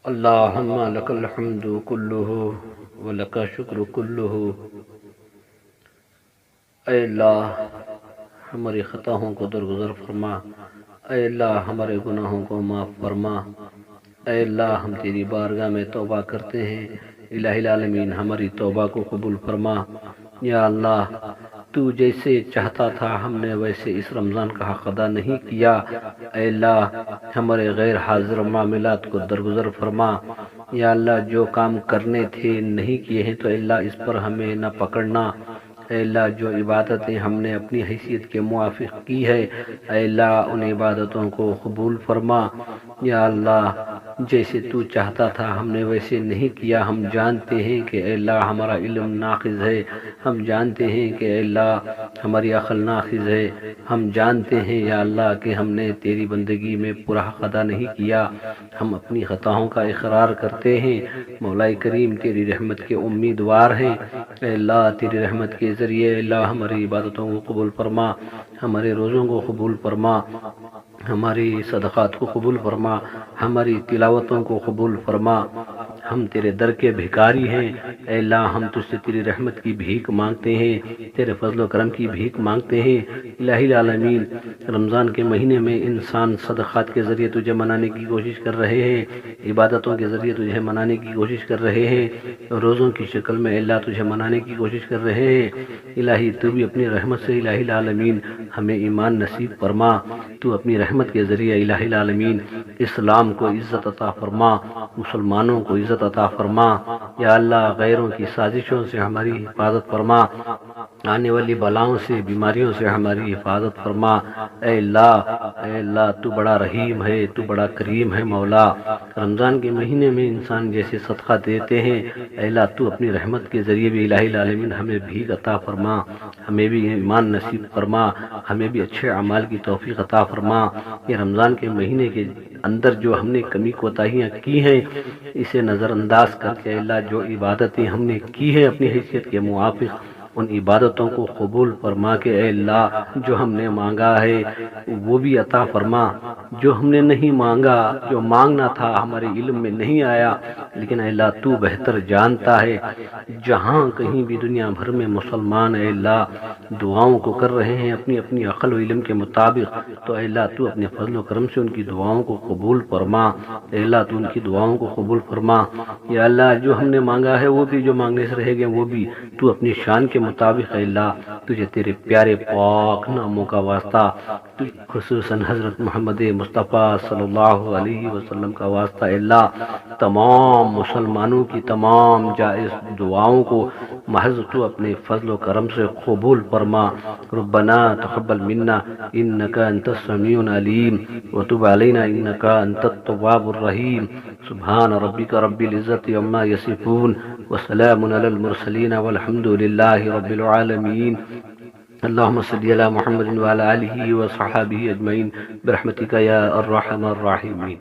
اللہم لک الحمد کلہ ولک الشکر کلہ۔ اے اللہ ہماری خطاؤں کو درگزر فرما، اے اللہ ہمارے گناہوں کو معاف فرما، اے اللہ ہم تیری بارگاہ میں توبہ کرتے ہیں، الہ العالمین ہماری توبہ کو قبول فرما۔ یا اللہ تو جیسے چاہتا تھا ہم نے ویسے اس رمضان کا حق ادا نہیں کیا، اے اللہ ہمارے غیر حاضر معاملات کو درگزر فرما۔ یا اللہ جو کام کرنے تھے نہیں کیے ہیں تو اے اللہ اس پر ہمیں نہ پکڑنا۔ اے اللہ جو عبادتیں ہم نے اپنی حیثیت کے موافق کی ہے، اے اللہ ان عبادتوں کو قبول فرما۔ یا اللہ جیسے تو چاہتا تھا ہم نے ویسے نہیں کیا، ہم جانتے ہیں کہ اے اللہ ہمارا علم ناقص ہے، ہم جانتے ہیں کہ اے اللہ ہماری عقل ناقص ہے، ہم جانتے ہیں یا اللہ کہ ہم نے تیری بندگی میں پورا حق ادا نہیں کیا، ہم اپنی خطاؤں کا اقرار کرتے ہیں۔ مولا کریم تیری رحمت کے امیدوار ہیں، اے اللہ تیری رحمت کے ذریعے اللہ ہماری عبادتوں کو قبول فرما، ہمارے روزوں کو قبول فرما، ہماری صدقات کو قبول فرما، ہماری تلاوتوں کو قبول فرما۔ ہم تیرے در کے بھکاری ہیں، اے اللہ ہم تجھ سے تیری رحمت کی بھیک مانگتے ہیں، تیرے فضل و کرم کی بھیک مانگتے ہیں۔ الہ العالمین رمضان کے مہینے میں انسان صدقات کے ذریعے تجھے منانے کی کوشش کر رہے ہیں، عبادتوں کے ذریعے تجھے منانے کی کوشش کر رہے ہیں، روزوں کی شکل میں اللہ تجھے منانے کی کوشش کر رہے ہیں۔ الہی تو بھی اپنی رحمت سے الہ العالمین ہمیں ایمان نصیب فرما، تو اپنی رحمت کے ذریعے الہ العالمین اسلام کو عزت عطا فرما، مسلمانوں کو عزت عطا فرما۔ یا اللہ غیروں کی سازشوں سے ہماری حفاظت فرما، آنے والی بلاؤں سے بیماریوں سے ہماری حفاظت فرما۔ اے اللہ تو بڑا رحیم ہے، تو بڑا کریم ہے مولا۔ رمضان کے مہینے میں انسان جیسے صدقہ دیتے ہیں، اے اللہ تو اپنی رحمت کے ذریعے بھی الہ العالمین ہمیں بھیک عطا فرما، ہمیں بھی ایمان نصیب فرما، ہمیں بھی اچھے اعمال کی توفیق عطا فرما۔ یہ رمضان کے مہینے کے اندر جو ہم نے کمی کوتاہیاں کی ہیں اسے نظر انداز کر کے اللہ جو عبادتیں ہم نے کی ہیں اپنی حیثیت کے موافق ان عبادتوں کو قبول فرما کے اے اللہ جو ہم نے مانگا ہے وہ بھی عطا فرما، جو ہم نے نہیں مانگا، جو مانگنا تھا ہمارے علم میں نہیں آیا، لیکن اے اللہ تو بہتر جانتا ہے۔ جہاں کہیں بھی دنیا بھر میں مسلمان اے اللہ دعاؤں کو کر رہے ہیں اپنی اپنی عقل و علم کے مطابق، تو اے اللہ تو اپنے فضل و کرم سے ان کی دعاؤں کو قبول فرما، اے اللہ تو ان کی دعاؤں کو قبول فرما۔ یا اللہ جو ہم نے مانگا ہے وہ بھی، جو مانگنے سے رہ گئے وہ بھی تو اپنی شان کے مطابق اے اللہ تجھے تیرے پیارے پاک ناموں کا واسطہ، خصوصاً حضرت محمد مصطفیٰ صلی اللہ علیہ وسلم کا واسطہ اے اللہ تمام مسلمانوں کی تمام جائز دعاؤں کو محض تو اپنے فضل و کرم سے قبول فرما۔ ربنا تقبل منا انك انت السميع العليم وتب علينا انك انت التواب الرحيم۔ سبحان ربك رب العزة عما يصفون وسلام على المرسلين والحمد لله رب العالمين۔ اللهم صل على محمد وعلى آله وصحبه أجمعين برحمتك يا أرحم الراحمين۔